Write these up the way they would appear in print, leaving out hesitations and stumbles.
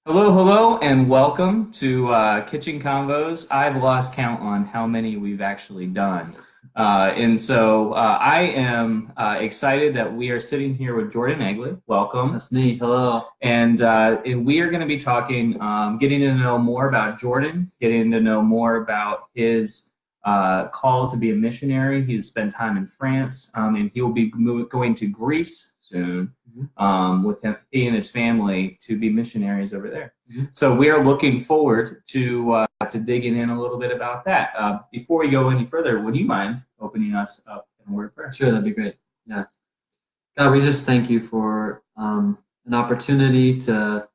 Hello, hello, and welcome to Kitchen Convos. I've lost count on how many we've actually done. I am excited that we are sitting here with Jordan Egli. Welcome. That's me. Hello. And we are going to be talking, getting to know more about Jordan, getting to know more about his call to be a missionary. He's spent time in France, and he will be going to Greece soon with him, he and his family to be missionaries over there. So we are looking forward to digging in a little bit about that. Before we go any further, would you mind opening us up in a word of prayer? Sure, that'd be great. Yeah. God, we just thank you for an opportunity to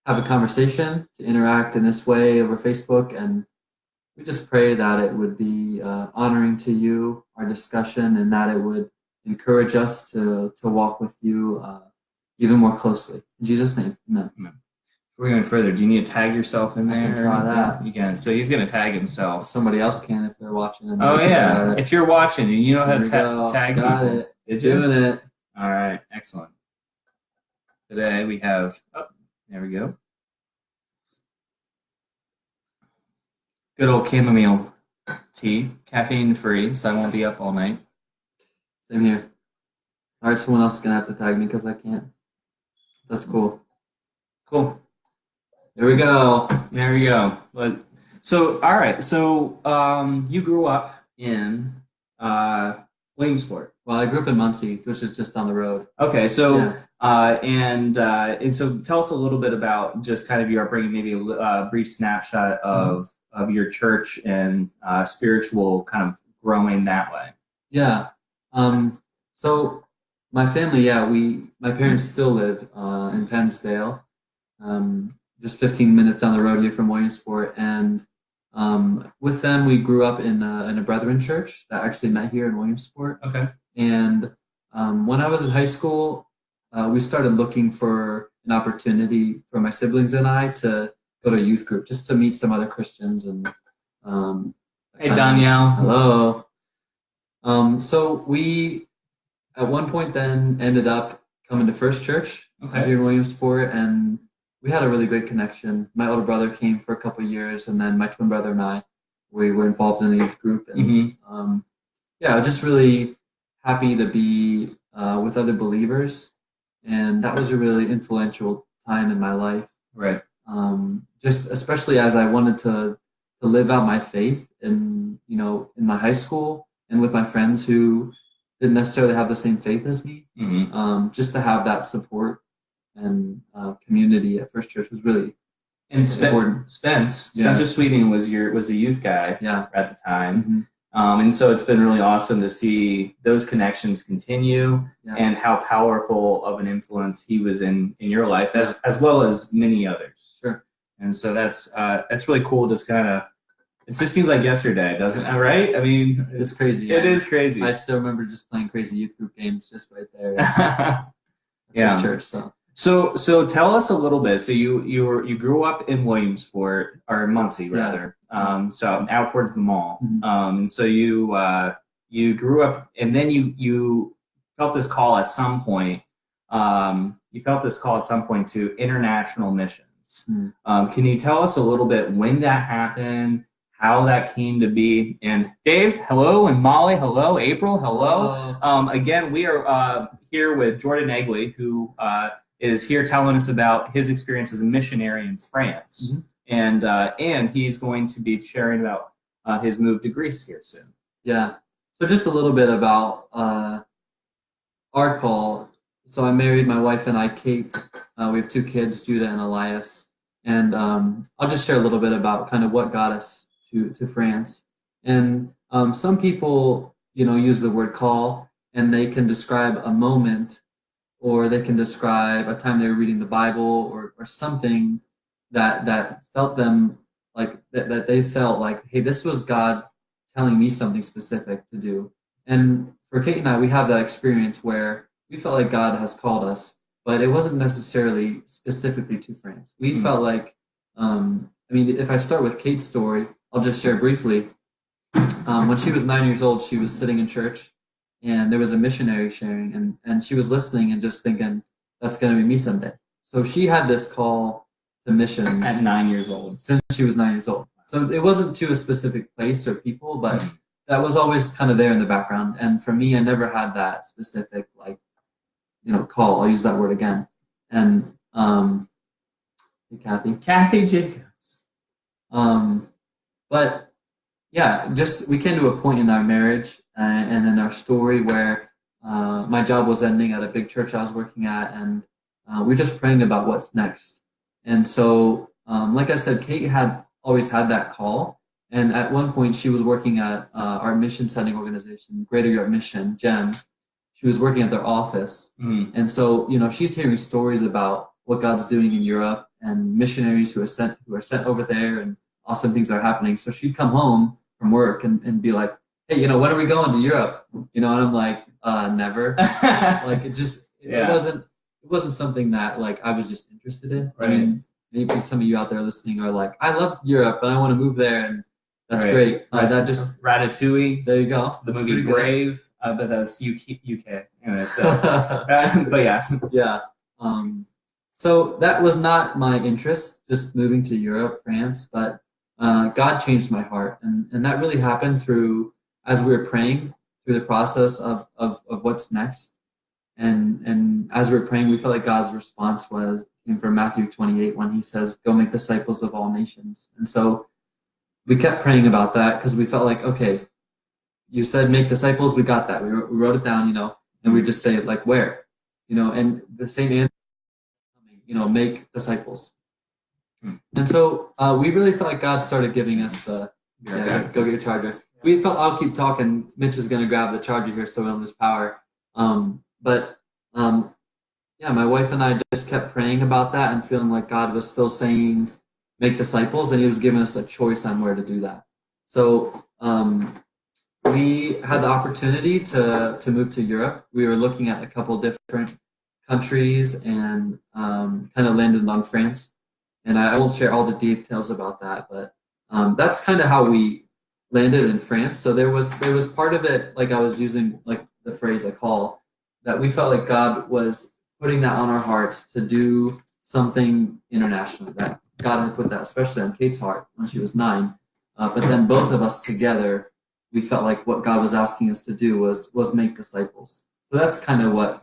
have a conversation, to interact in this way over Facebook. And we just pray that it would be honoring to you, our discussion, and that it would encourage us to walk with you even more closely. In Jesus' name, amen. Amen. Before we go any further, do you need to tag yourself in there? I can try that. You can. So he's going to tag himself. Somebody else can if they're watching. Oh, yeah. If you're watching and you know how to tag Got people. it. Did you? Doing it. All right. Excellent. Today we have, there we go. Good old chamomile tea, caffeine free, so I won't be up all night. Same here. All right, someone else is going to have to tag me because I can't. That's cool. Cool. There we go. There we go. So, all right. So, you grew up in Williamsport. Well, I grew up in Muncie, which is just down the road. Okay. So, Yeah. and so, tell us a little bit about just kind of your upbringing, maybe a brief snapshot of your church and spiritual kind of growing that way. Yeah. So my family, my parents still live in Pennsdale, just 15 minutes down the road here from Williamsport. And with them, we grew up in a Brethren church that actually met here in Williamsport. Okay. And when I was in high school, we started looking for an opportunity for my siblings and I to go to a youth group just to meet some other Christians. And Hey, Danielle. Hello. So we, at one point then, ended up coming to First Church here in Williamsport, and we had a really great connection. My older brother came for a couple of years, and then my twin brother and I, we were involved in the youth group. And just really happy to be with other believers, and that was a really influential time in my life. Right. Just especially as I wanted to live out my faith in my high school and with my friends who didn't necessarily have the same faith as me. Just to have that support and community at First Church was really important. Spencer Sweeting was a youth guy at the time. And so it's been really awesome to see those connections continue and how powerful of an influence he was in your life as well as many others. Sure. And so that's really cool. Just kind of, it just seems like yesterday, doesn't it? Right? I mean, it's crazy. It is crazy. I still remember just playing crazy youth group games just right there. Yeah. Church. So tell us a little bit. So you grew up in Williamsport, or Muncie rather. So out towards the mall. And so you grew up, and then you felt this call at some point. You felt this call at some point to international missions. Can you tell us a little bit when that happened, how that came to be? And Dave, hello, and Molly, hello, April, hello. Again, we are here with Jordan Egli, who is here telling us about his experience as a missionary in France, and he's going to be sharing about his move to Greece here soon. Yeah. So just a little bit about our call. So I married my wife and I, Kate. We have 2 kids, Judah and Elias. And I'll just share a little bit about kind of what got us to France. And some people, use the word call, and they can describe a moment, or they can describe a time they were reading the Bible or something that felt them like that they felt like, hey, this was God telling me something specific to do. And for Kate and I, we have that experience where we felt like God has called us, but it wasn't necessarily specifically to France. We felt like, if I start with Kate's story, I'll just share briefly. When she was 9 years old, she was sitting in church, and there was a missionary sharing, and she was listening and just thinking, that's going to be me someday. So she had this call missions At 9 years old. since she was 9 years old. So it wasn't to a specific place or people, but that was always kind of there in the background. And for me, I never had that specific call. I'll use that word again. And hey, Kathy Jacobs. But yeah, just we came to a point in our marriage and in our story where my job was ending at a big church I was working at, and we were just praying about what's next. And so, like I said, Kate had always had that call, and at one point she was working at our mission sending organization, Greater Europe Mission, GEM. She was working at their office, and so she's hearing stories about what God's doing in Europe and missionaries who are sent over there, and awesome things are happening. So she'd come home from work and be like, "Hey, when are we going to Europe?" And I'm like, "Never." Like it wasn't something that like I was just interested in. Right. I mean, maybe some of you out there listening are like, "I love Europe and I want to move there," and that's great. That just Ratatouille. There you go. The That's movie pretty Brave, but that's UK. Anyway, so, but yeah. Yeah. So that was not my interest, just moving to Europe, France, but God changed my heart, and that really happened as we were praying through the process of what's next, and as we were praying, we felt like God's response came from Matthew 28 when He says, "Go make disciples of all nations," and so we kept praying about that because we felt like, okay, you said make disciples, we got that, we wrote it down, and we just say it like where, and the same answer, make disciples. And so we really felt like God started giving us go get your charger. We felt, I'll keep talking. Mitch is going to grab the charger here so we don't lose power. My wife and I just kept praying about that and feeling like God was still saying, make disciples, and He was giving us a choice on where to do that. So we had the opportunity to move to Europe. We were looking at a couple different countries and kind of landed on France. And I won't share all the details about that, but that's kind of how we landed in France. So there was part of it, like I was using like the phrase I call, that we felt like God was putting that on our hearts to do something international, that God had put that especially on Kate's heart when she was 9. But then both of us together, we felt like what God was asking us to do was make disciples. So that's kind of what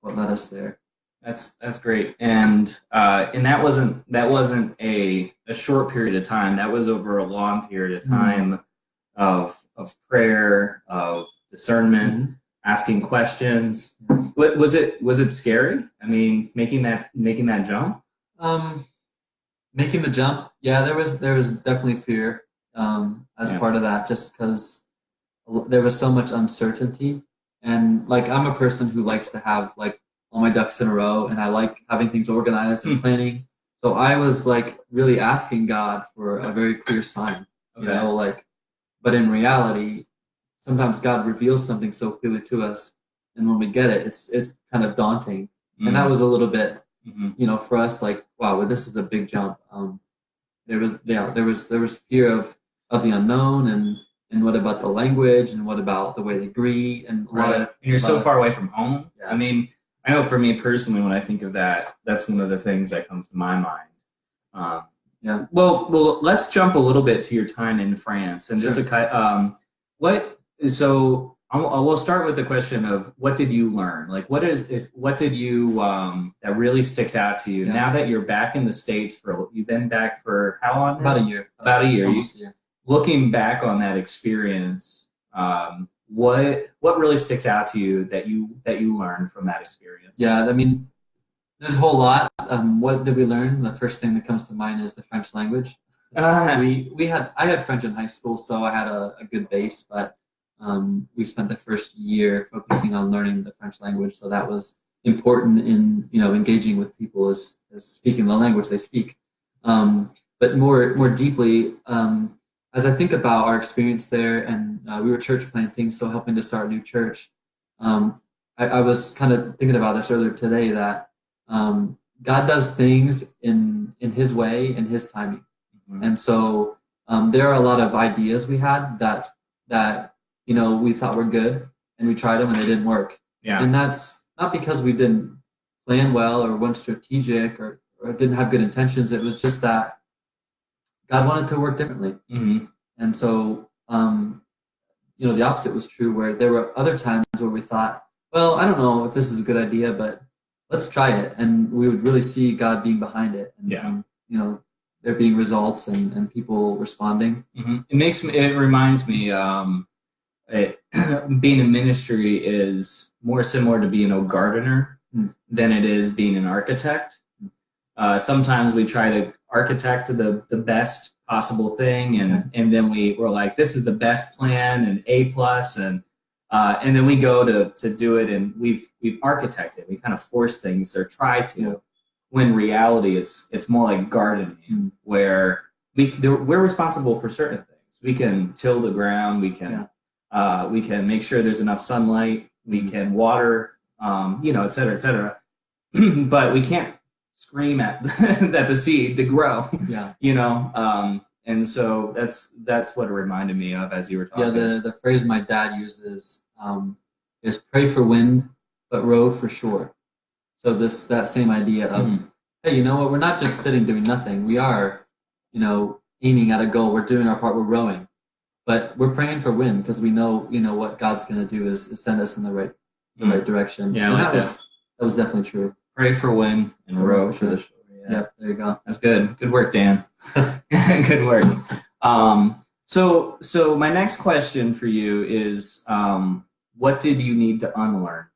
led us there. That's great, and that wasn't a short period of time. That was over a long period of time of prayer, of discernment, asking questions. Was it scary? I mean, making that jump. Making the jump, yeah, there was definitely fear as part of that, just because there was so much uncertainty, and like I'm a person who likes to have like all my ducks in a row, and I like having things organized and planning. So I was like really asking God for a very clear sign, but in reality, sometimes God reveals something so clearly to us, and when we get it, it's kind of daunting, and that was a little bit, for us, like, wow, well, this is a big jump. There was fear of the unknown, and what about the language, and what about the way they greet, and and you're so far away from home. Yeah. I mean, I know for me personally, when I think of that, that's one of the things that comes to my mind. Well, let's jump a little bit to your time in France, and just we'll start with the question of what did you learn? Like, what did you that really sticks out to you now that you're back in the States you've been back for how long? About a year. About a year. Almost a year. Looking back on that experience, what really sticks out to you that you learned from that experience? Yeah, I mean, there's a whole lot. What did we learn? The first thing that comes to mind is the French language. I had French in high school, so I had a good base, but we spent the first year focusing on learning the French language, so that was important in engaging with people as speaking the language they speak. But more deeply, as I think about our experience there, and we were church planting, so helping to start a new church, I was kind of thinking about this earlier today, that God does things in His way, in His timing. And so there are a lot of ideas we had that we thought were good, and we tried them and they didn't work. Yeah. And that's not because we didn't plan well or weren't strategic or or didn't have good intentions. It was just that God wanted to work differently. And so, the opposite was true, where there were other times where we thought, well, I don't know if this is a good idea, but let's try it. And we would really see God being behind it. And there being results and people responding. It reminds me, being in ministry is more similar to being a gardener than it is being an architect. Sometimes we try to architect the best possible thing, and then we're like, this is the best plan and A+, and then we go to do it, and we've architected. We kind of force things or try to. When in reality, it's more like gardening, where we're responsible for certain things. We can till the ground. We can make sure there's enough sunlight. We can water, et cetera, et cetera. But we can't scream at the seed to grow. And so that's what it reminded me of as you were talking. The phrase my dad uses is pray for wind, but row for shore. So that same idea of, hey, you know what? We're not just sitting doing nothing. We are, aiming at a goal. We're doing our part. We're rowing, but we're praying for wind because we know, what God's going to do is send us in the right direction. Yeah, and that was definitely true. Pray for wind and row for the shore. Yeah, there you go. That's good. Good work, Dan. Good work. So my next question for you is, what did you need to unlearn?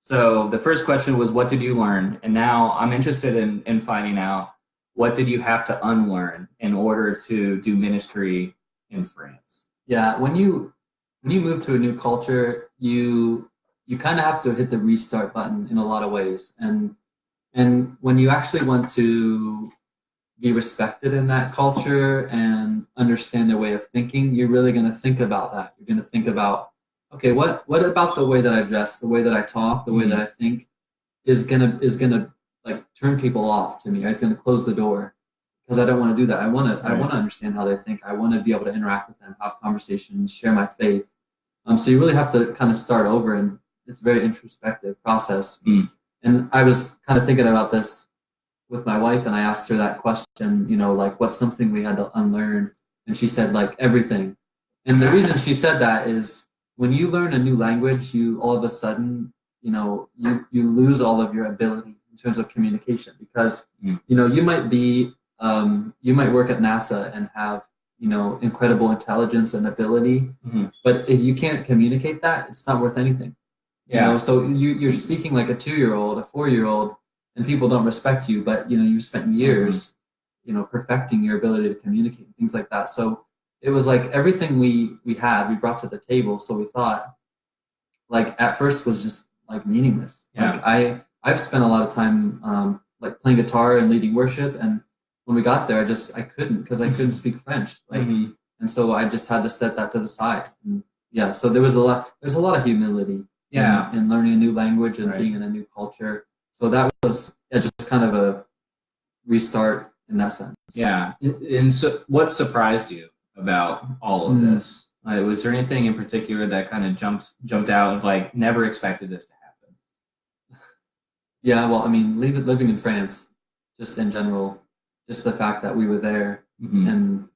So the first question was, what did you learn? And now I'm interested in finding out, what did you have to unlearn in order to do ministry in France? Yeah, when you move to a new culture, you kind of have to hit the restart button in a lot of ways. And when you actually want to be respected in that culture and understand their way of thinking, you're really going to think about that. You're going to think about, okay, what about the way that I dress, the way that I talk, the way that I think is gonna like turn people off to me. It's gonna close the door because I don't want to do that. I want to understand how they think. I want to be able to interact with them, have conversations, share my faith. So you really have to kind of start over, and it's a very introspective process. And I was kind of thinking about this with my wife, and I asked her that question, like, what's something we had to unlearn? And she said, like, everything. And the reason she said that is, when you learn a new language, you all of a sudden, you lose all of your ability in terms of communication, because, you might be, you might work at NASA and have, incredible intelligence and ability, but if you can't communicate that, it's not worth anything. So you're speaking like a 2-year-old, a 4-year-old, and people don't respect you, but, you spent years, perfecting your ability to communicate and things like that. So it was like everything we brought to the table. So we thought, like, at first was just like meaningless. Like I've spent a lot of time like playing guitar and leading worship, and when we got there, I couldn't, because I couldn't speak French. And so I just had to set that to the side. And so there's a lot of humility in learning a new language and being in a new culture. So that was just kind of a restart in that sense. Yeah. And so what surprised you about all of this? Was there anything in particular that kind of jumped out of, like, never expected this to happen? Yeah, well, I mean, living in France, just in general, just the fact that we were there, and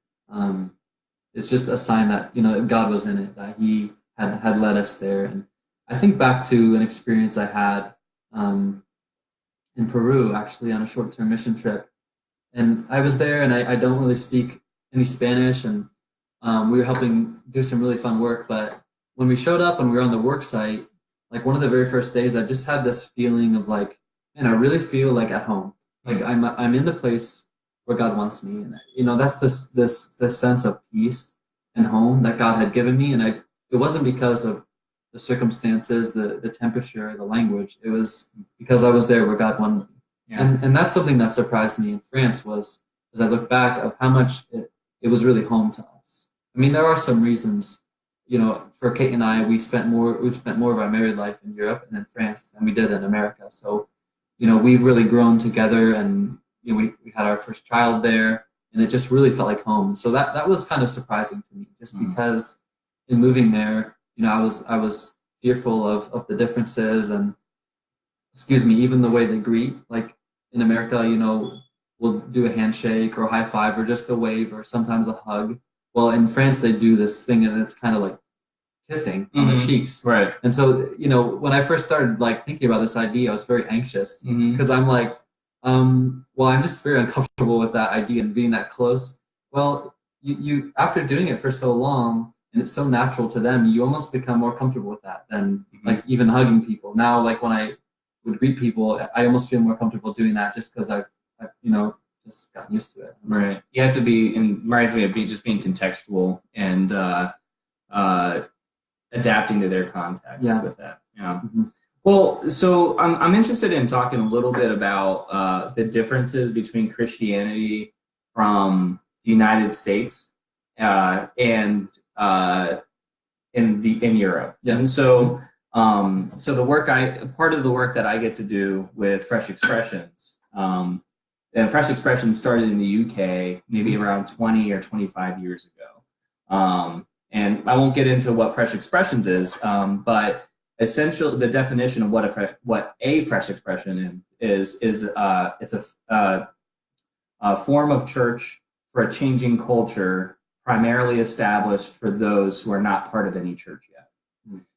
it's just a sign that, God was in it, that He had led us there. And I think back to an experience I had in Peru, actually, on a short-term mission trip. And I was there, and I don't really speak any Spanish, and we were helping do some really fun work. But when we showed up and we were on the work site, like, one of the very first days, I just had this feeling of, like, man, I really feel like at home. Like, I'm in the place where God wants me, and that's this sense of peace and home that God had given me. And it wasn't because of the circumstances, the temperature, the language. It was because I was there where God wanted me. And that's something that surprised me in France, was as I look back of how much it was really home to us. I mean, there are some reasons, for Kate and I, we've spent more of our married life in Europe and in France than we did in America. So, we've really grown together, and we had our first child there, and it just really felt like home. So that was kind of surprising to me, just because in moving there, I was fearful of the differences, and even the way they greet. Like, in America, we'll do a handshake or a high five or just a wave or sometimes a hug. Well, in France, they do this thing and it's kind of like kissing on the cheeks. Right. And so, when I first started like thinking about this idea, I was very anxious because I'm like, well, I'm just very uncomfortable with that idea and being that close. Well, you after doing it for so long and it's so natural to them, you almost become more comfortable with that than like even hugging people. Now, like when I would greet people, I almost feel more comfortable doing that just because I've just gotten used to it. Right. You have to be, and reminds me of just being contextual and adapting to their context with that. Yeah. Well, so I'm interested in talking a little bit about the differences between Christianity from the United States and in Europe. Yeah. And so so part of the work that I get to do with Fresh Expressions, and Fresh Expressions started in the UK maybe around 20 or 25 years ago. And I won't get into what Fresh Expressions is, but essentially the definition of what a fresh expression is it's a form of church for a changing culture, primarily established for those who are not part of any church yet.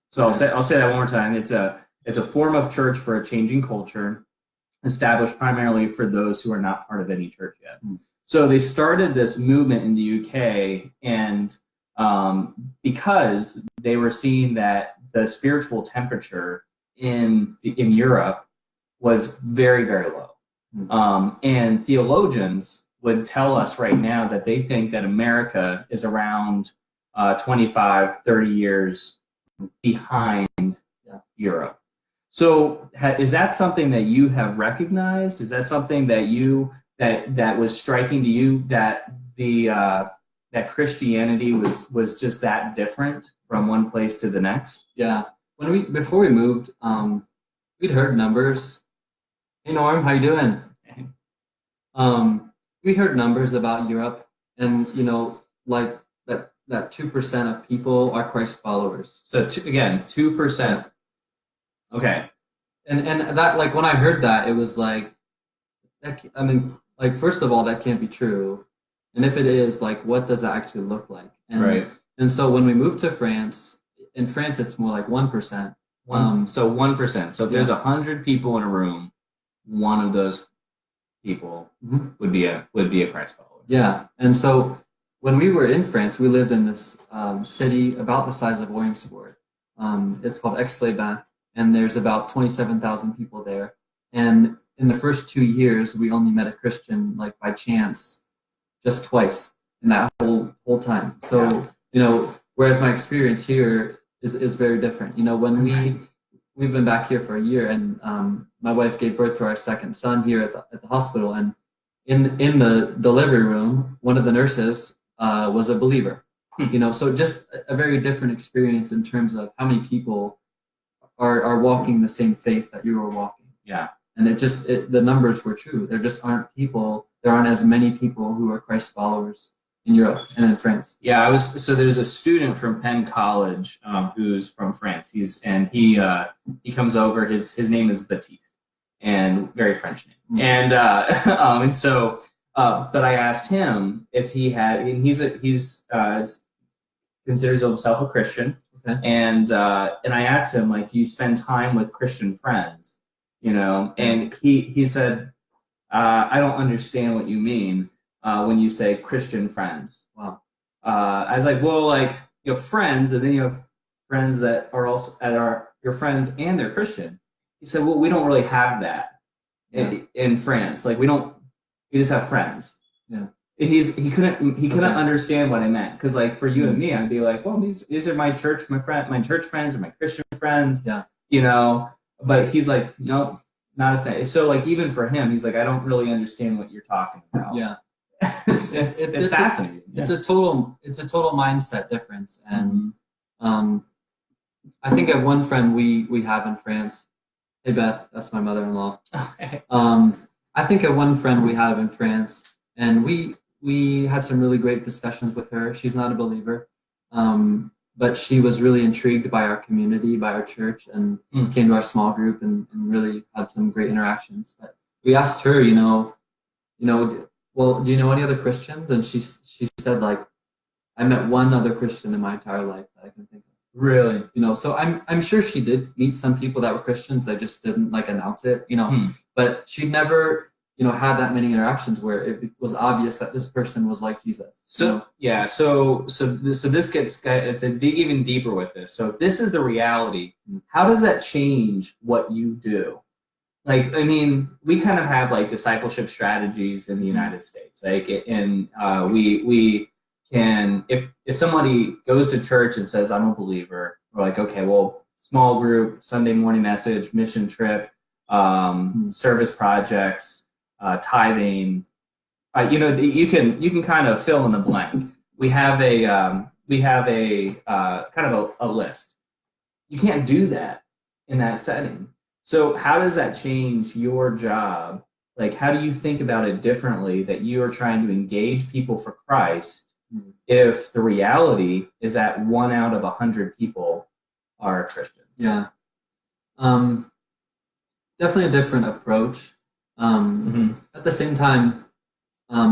So I'll say that one more time. It's a form of church for a changing culture, established primarily for those who are not part of any church yet. So they started this movement in the UK, and because they were seeing that the spiritual temperature in Europe was very, very low. And theologians would tell us right now that they think that America is around 25, 30 years behind Europe. So is that something that you have recognized? Is that something that that was striking to you, that that Christianity was just that different from one place to the next? Yeah. Before we moved, we'd heard numbers. Hey Norm, how you doing? We heard numbers about Europe, and like that 2% of people are Christ followers. So again, 2%. Okay. And that, like, when I heard that, it was like, first of all, that can't be true. And if it is, like, what does that actually look like? Right. And so when we moved to France, in France, it's more like 1%. So 1%. So if there's 100 people in a room, one of those people would be a Christ follower. Yeah. And so when we were in France, we lived in this city about the size of Williamsport. It's called Aix-les-Bains, and there's about 27,000 people there. And in the first 2 years, we only met a Christian, like, by chance, just twice in that whole time. So, whereas my experience here is very different. When we've been back here for a year, and my wife gave birth to our second son here at the hospital, and in the delivery room, one of the nurses was a believer. So just a very different experience in terms of how many people are walking the same faith that you are walking. Yeah. And the numbers were true. There just aren't as many people who are Christ followers in Europe and in France. Yeah, there's a student from Penn College who's from France. He comes over. His name is Baptiste, and very French name. And but I asked him if he had, and he's considers himself a Christian. Okay. And I asked him, like, do you spend time with Christian friends? And he said, I don't understand what you mean when you say Christian friends. Wow. I was like, well, like, you have friends, and then you have friends that are also your friends and they're Christian. He said, well, we don't really have that in France. Like, we just have friends. Yeah. He couldn't understand what I meant, because, like, for you and me, I'd be like, well, these are my church friends or my Christian friends. Yeah. But he's like, no, not a thing. So, like, even for him, he's like, I don't really understand what you're talking about. Yeah. It's fascinating. It's a total mindset difference, and I think of one friend we have in France. Hey Beth, that's my mother-in-law. I think of one friend we have in France, and we had some really great discussions with her. She's not a believer, but she was really intrigued by our community, by our church, and came to our small group and really had some great interactions. But we asked her, well, do you know any other Christians? And she said, like, I met one other Christian in my entire life that I can think of. Really? So I'm sure she did meet some people that were Christians. They just didn't like announce it, But she never, had that many interactions where it was obvious that this person was like Jesus. So yeah, so this gets to dig even deeper with this. So if this is the reality, how does that change what you do? Like, I mean, we kind of have like discipleship strategies in the United States, like, and we can, if somebody goes to church and says I'm a believer, we're like, okay, well, small group, Sunday morning message, mission trip, service projects, tithing. You can kind of fill in the blank. We have a kind of a list. You can't do that in that setting. So how does that change your job? Like, how do you think about it differently that you are trying to engage people for Christ if the reality is that 1 out of 100 people are Christians? Yeah. Definitely a different approach. At the same time,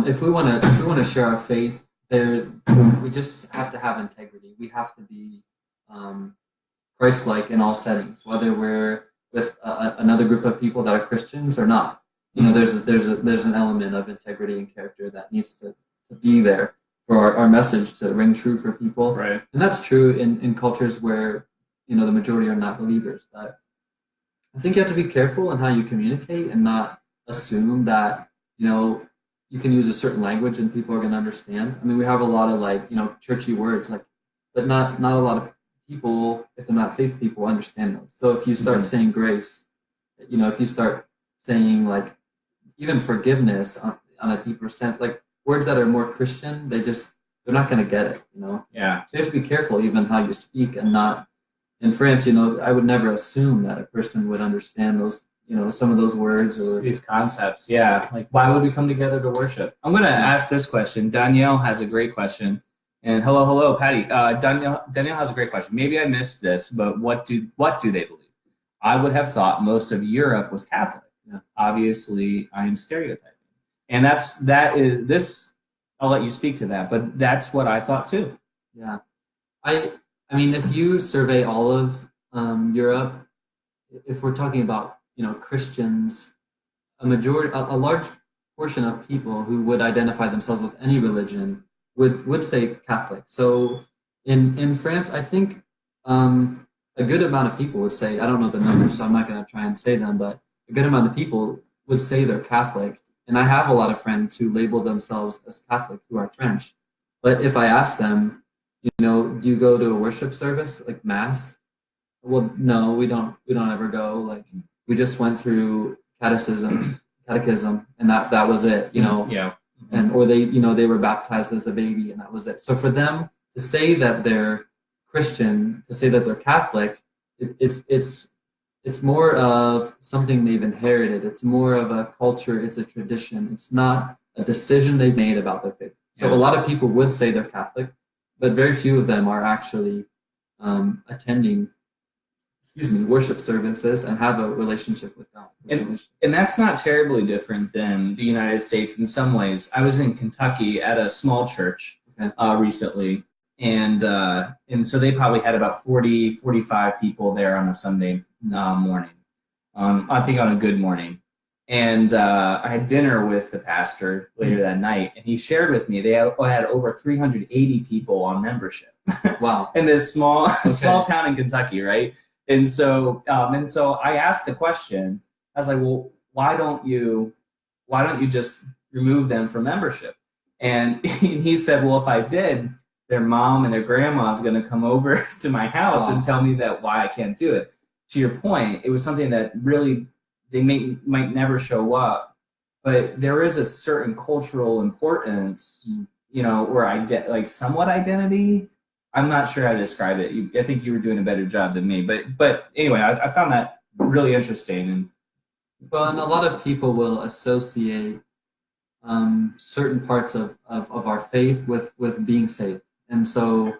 if we want to share our faith, we just have to have integrity. We have to be Christ-like in all settings, whether we're with another group of people that are Christians or not. There's an element of integrity and character that needs to be there for our message to ring true for people. Right. And that's true in cultures where the majority are not believers. But I think you have to be careful in how you communicate and not assume that you can use a certain language and people are going to understand. I mean, we have a lot of churchy words, but not a lot of people, if they're not faith people, understand those. So if you start saying grace, if you start saying like even forgiveness on a deeper sense, like words that are more Christian, they're not going to get it. Yeah. So you have to be careful even how you speak and not. In France, I would never assume that a person would understand those. Some of those words or these concepts. Yeah. Like, why would we come together to worship? I'm going to ask this question. Danielle has a great question. And hello, Patty. Danielle has a great question. Maybe I missed this, but what do they believe? I would have thought most of Europe was Catholic. Yeah. Obviously, I am stereotyping. And that is this. I'll let you speak to that, but that's what I thought too. Yeah. I mean, if you survey all of Europe, if we're talking about Christians, a large portion of people who would identify themselves with any religion would say Catholic. So in France, I think a good amount of people would say, I don't know the numbers, so I'm not going to try and say them, but a good amount of people would say they're Catholic. And I have a lot of friends who label themselves as Catholic who are French. But if I ask them, do you go to a worship service like Mass? Well, no, we don't ever go. Like, we just went through catechism, and that was it. Yeah. And or they were baptized as a baby, and that was it. So for them to say that they're Christian, to say that they're Catholic, it's more of something they've inherited. It's more of a culture. It's a tradition. It's not a decision they've made about their faith. So a lot of people would say they're Catholic, but very few of them are actually attending worship services and have a relationship with God. And that's not terribly different than the United States in some ways. I was in Kentucky at a small church recently, and so they probably had about 40, 45 people there on a Sunday morning, I think on a good morning. And I had dinner with the pastor later that night, and he shared with me they had over 380 people on membership. Wow. In this small town in Kentucky, right? And so I asked the question. I was like, well, why don't you just remove them from membership? And he said, well, if I did, their mom and their grandma is going to come over to my house and tell me that why I can't do it. To your point, it was something that really they might never show up, but there is a certain cultural importance, where like somewhat identity. I'm not sure how to describe it. I think you were doing a better job than me, but anyway, I found that really interesting. And a lot of people will associate certain parts of our faith with being saved, and so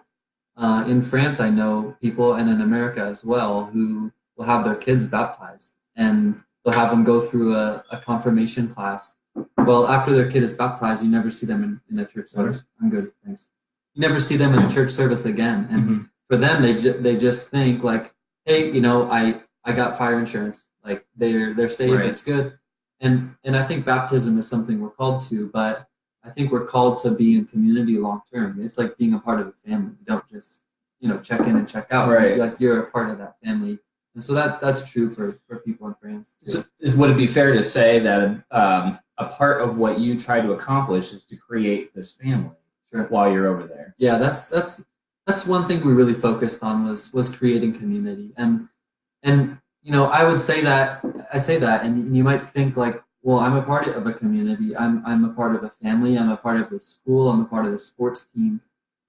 in France, I know people, and in America as well, who will have their kids baptized, and they'll have them go through a confirmation class. Well, after their kid is baptized, you never see them in a church service. I'm good, thanks. You never see them in a church service again. And for them, they just think like, hey, I got fire insurance. Like they're saved, it's good. And I think baptism is something we're called to, but I think we're called to be in community long term. It's like being a part of a family. You don't just check in and check out. Right. Like you're a part of that family. And so that's true for people in France too. So would it be fair to say that a part of what you try to accomplish is to create this family while you're over there? Yeah, that's one thing we really focused on was creating community. And I would say that and you might think like, well, I'm a part of a community. I'm a part of a family. I'm a part of the school. I'm a part of the sports team.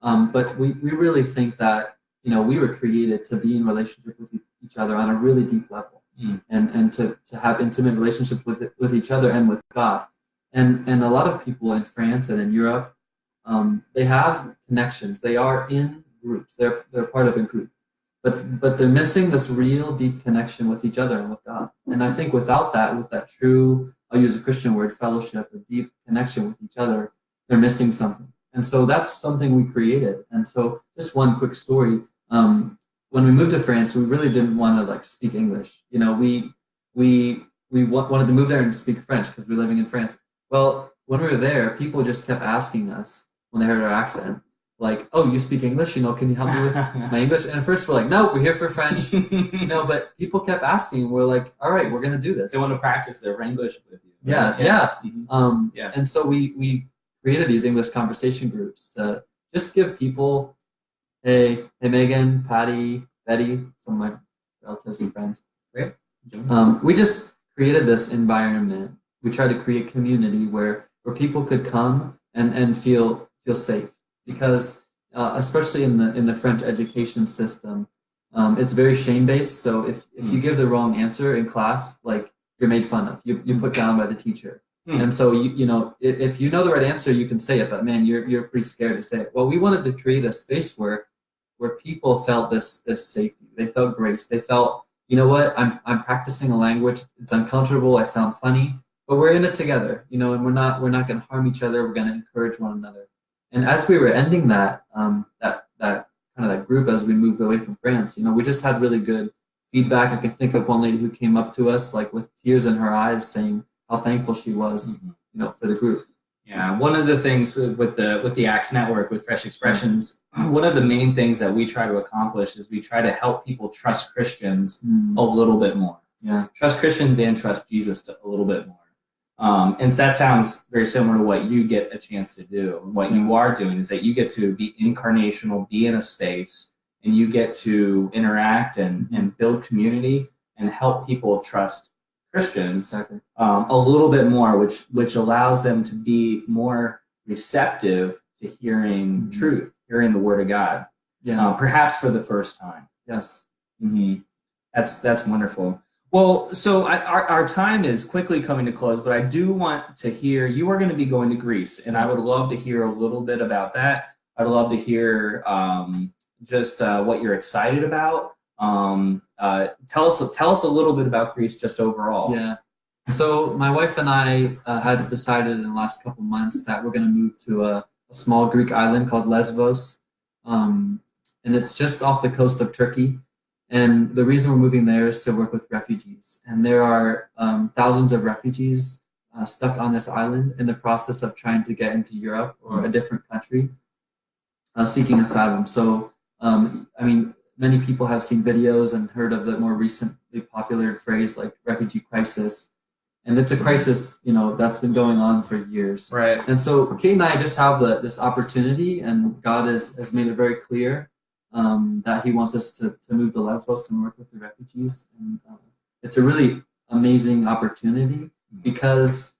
But we really think that we were created to be in relationship with each other on a really deep level, and to have intimate relationships with each other and with God. And a lot of people in France and in Europe, they have connections. They are in groups. They're part of a group, but they're missing this real deep connection with each other and with God. And I think without that, with that true, I'll use a Christian word, fellowship, a deep connection with each other, they're missing something. And so that's something we created. And so just one quick story. When we moved to France, we really didn't want to like speak English. We wanted to move there and speak French because we're living in France. Well, when we were there, people just kept asking us when they heard our accent, like, "Oh, you speak English? Can you help me with my English?" And at first we're like, "No, we're here for French." But people kept asking. We're like, "All right, we're gonna do this." They want to practice their English with you. Yeah. And so we created these English conversation groups to just give people, hey Megan, Patty, Betty, some of my relatives and friends. Great. We just created this environment. We tried to create community where people could come and feel safe, because especially in the French education system, it's very shame-based. So if you give the wrong answer in class, like you're made fun of, you're put down by the teacher. And so if you know the right answer, you can say it, but man, you're pretty scared to say it. Well, we wanted to create a space where people felt this safety. They felt grace. They felt, you know what, I'm practicing a language. It's uncomfortable. I sound funny, but we're in it together. And we're not going to harm each other. We're going to encourage one another. And as we were ending that that group, as we moved away from France, we just had really good feedback. I can think of one lady who came up to us like with tears in her eyes, saying how thankful she was, for the group. Yeah, one of the things with the Acts Network, with Fresh Expressions, one of the main things that we try to accomplish is we try to help people trust Christians a little bit more. Yeah, trust Christians and trust Jesus a little bit more. And so that sounds very similar to what you get a chance to do. What you are doing is that you get to be incarnational, be in a space, and you get to interact and build community and help people trust Christians a little bit more, which allows them to be more receptive to hearing truth, hearing the Word of God, perhaps for the first time. Yes. That's wonderful. Well, so our time is quickly coming to close, but I do want to hear, you are going to be going to Greece, and I would love to hear a little bit about that. I'd love to hear just what you're excited about. Tell us a little bit about Greece just overall. Yeah. So my wife and I had decided in the last couple months that we're going to move to a small Greek island called Lesbos, and it's just off the coast of Turkey. And the reason we're moving there is to work with refugees. And there are thousands of refugees stuck on this island in the process of trying to get into Europe or a different country, seeking asylum. So, many people have seen videos and heard of the more recently popular phrase like refugee crisis. And it's a crisis, that's been going on for years. Right. And so Kate and I just have this opportunity, and God has made it very clear that he wants us to move to Lesbos and work with the refugees. And it's a really amazing opportunity because,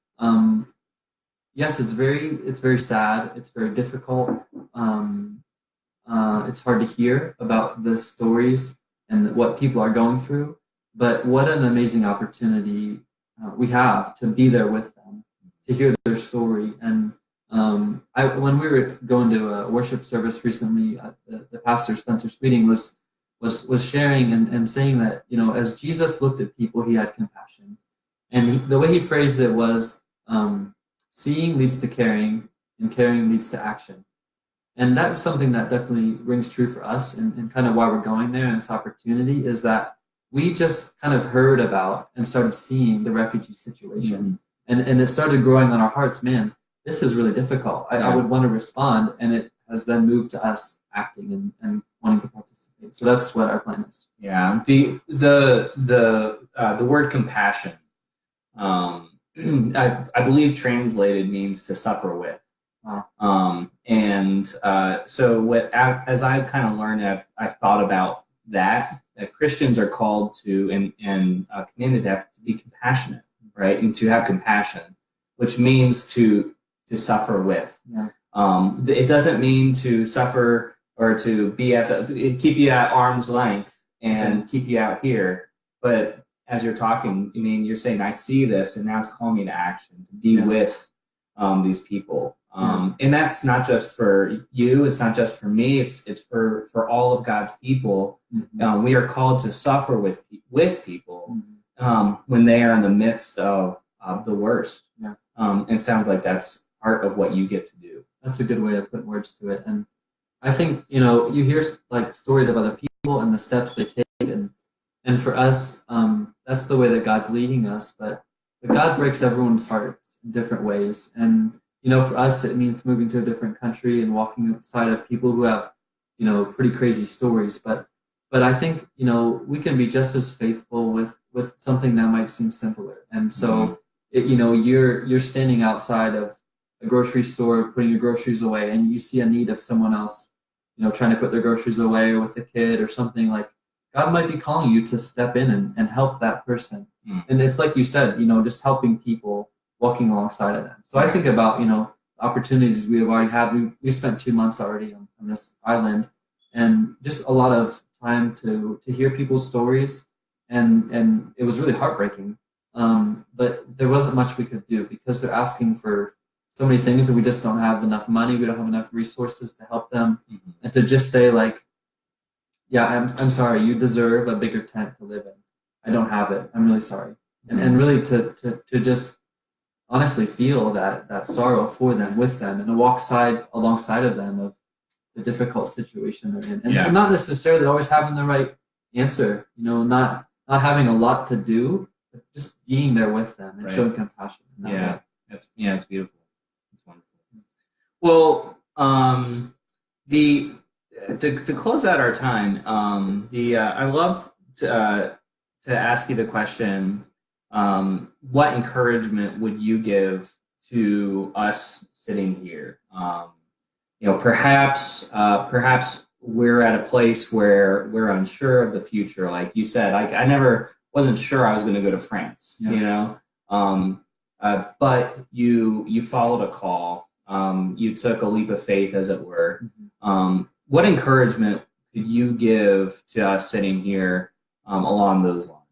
yes, it's very sad. It's very difficult. It's hard to hear about the stories and what people are going through, but what an amazing opportunity we have to be there with them, to hear their story. And when we were going to a worship service recently, the pastor Spencer Speeding was sharing and saying that as Jesus looked at people, he had compassion. And the way he phrased it was, seeing leads to caring, and caring leads to action. And that's something that definitely rings true for us, and kind of why we're going there, and this opportunity is that we just kind of heard about and started seeing the refugee situation. And it started growing on our hearts. Man, this is really difficult. I would want to respond, and it has then moved to us acting and wanting to participate. So that's what our plan is. Yeah, the word compassion, I believe translated means to suffer with. Wow. So as I've kind of learned, I've thought about that Christians are called to and commanded to be compassionate, right, and to have compassion, which means to suffer with. Yeah. It doesn't mean to suffer or to be keep you at arm's length and keep you out here, but as you're talking, I mean, you're saying, I see this, and now it's calling me to action, to be with these people. And that's not just for you, it's not just for me, it's for all of God's people. We are called to suffer with people when they are in the midst of the worst. It sounds like that's part of what you get to do. That's a good way of putting words to it. And I think, you hear like stories of other people and the steps they take, and for us, that's the way that God's leading us. But God breaks everyone's hearts in different ways. And, for us, it means moving to a different country and walking outside of people who have, pretty crazy stories. But I think, we can be just as faithful with something that might seem simpler. And so, you're standing outside of a grocery store, putting your groceries away, and you see a need of someone else, trying to put their groceries away, or with a kid or something. Like, God might be calling you to step in and help that person. And it's like you said, just helping people, walking alongside of them. So I think about, opportunities we have already had. We spent 2 months already on this island, and just a lot of time to hear people's stories. And it was really heartbreaking. But there wasn't much we could do, because they're asking for so many things, and we just don't have enough money. We don't have enough resources to help them. And to just say, like, yeah, I'm sorry, you deserve a bigger tent to live in. I don't have it. I'm really sorry. And really to just honestly feel that sorrow for them, with them, and to walk alongside of them of the difficult situation they're in. And not necessarily always having the right answer, not having a lot to do, but just being there with them and showing compassion in that way. It's beautiful. It's wonderful. Well, to close out our time, I love to ask you the question: what encouragement would you give to us sitting here? Perhaps we're at a place where we're unsure of the future. Like you said, I never wasn't sure I was going to go to France. But you followed a call. You took a leap of faith, as it were. What encouragement could you give to us sitting here along those lines?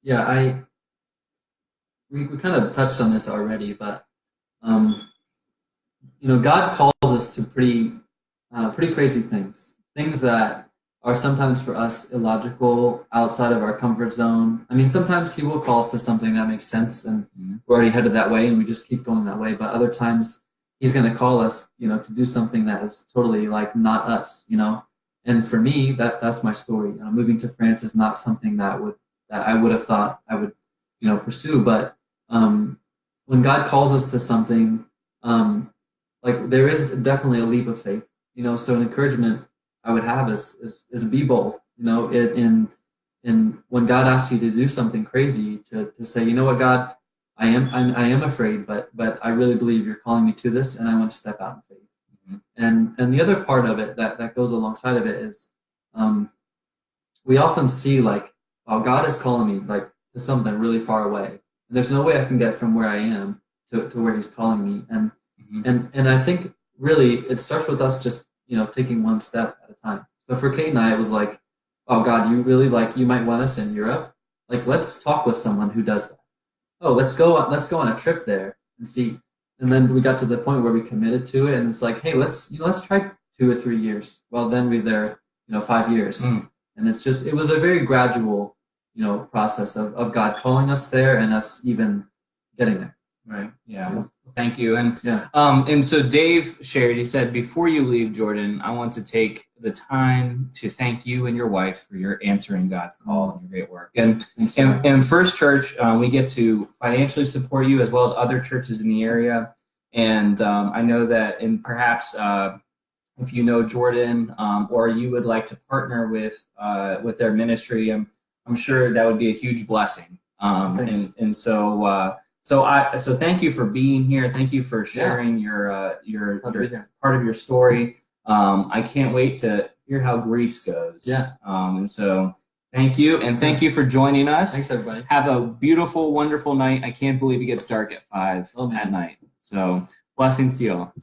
Yeah, we kind of touched on this already, but God calls us to pretty crazy things that are sometimes for us illogical, outside of our comfort zone. I mean, sometimes He will call us to something that makes sense, and we're already headed that way, and we just keep going that way. But other times, He's going to call us, to do something that is totally like not us, And for me, that's my story. Moving to France is not something that I would have thought I would, pursue. But when God calls us to something, like there is definitely a leap of faith, So an encouragement I would have is be bold, in when God asks you to do something crazy, to say, you know what, God, I am afraid, but I really believe you're calling me to this, and I want to step out in faith. And the other part of it that goes alongside of it is, we often see like, oh, God is calling me like to something really far away, and there's no way I can get from where I am to where He's calling me. And I think really it starts with us just taking one step at a time. So for Kate and I, it was like, oh God, you really you might want us in Europe. Like, let's talk with someone who does that. Oh, let's go on a trip there and see. And then we got to the point where we committed to it, and it's like, hey, let's try 2 or 3 years. Well, then we're there, 5 years. And it was a very gradual, process of God calling us there and us even getting there. Right. Yeah. Well, thank you. And Yeah. And so Dave shared. He said, before you leave, Jordan, I want to take the time to thank you and your wife for your answering God's call and your great work. And in First Church, we get to financially support you as well as other churches in the area. And I know that, and perhaps if you know Jordan or you would like to partner with their ministry, I'm sure that would be a huge blessing. And so. So thank you for being here. Thank you for sharing your part of your story. I can't wait to hear how Greece goes. Yeah. And so thank you, and thank you for joining us. Thanks, everybody. Have a beautiful, wonderful night. I can't believe it gets dark at 5 at night. So blessings to you all.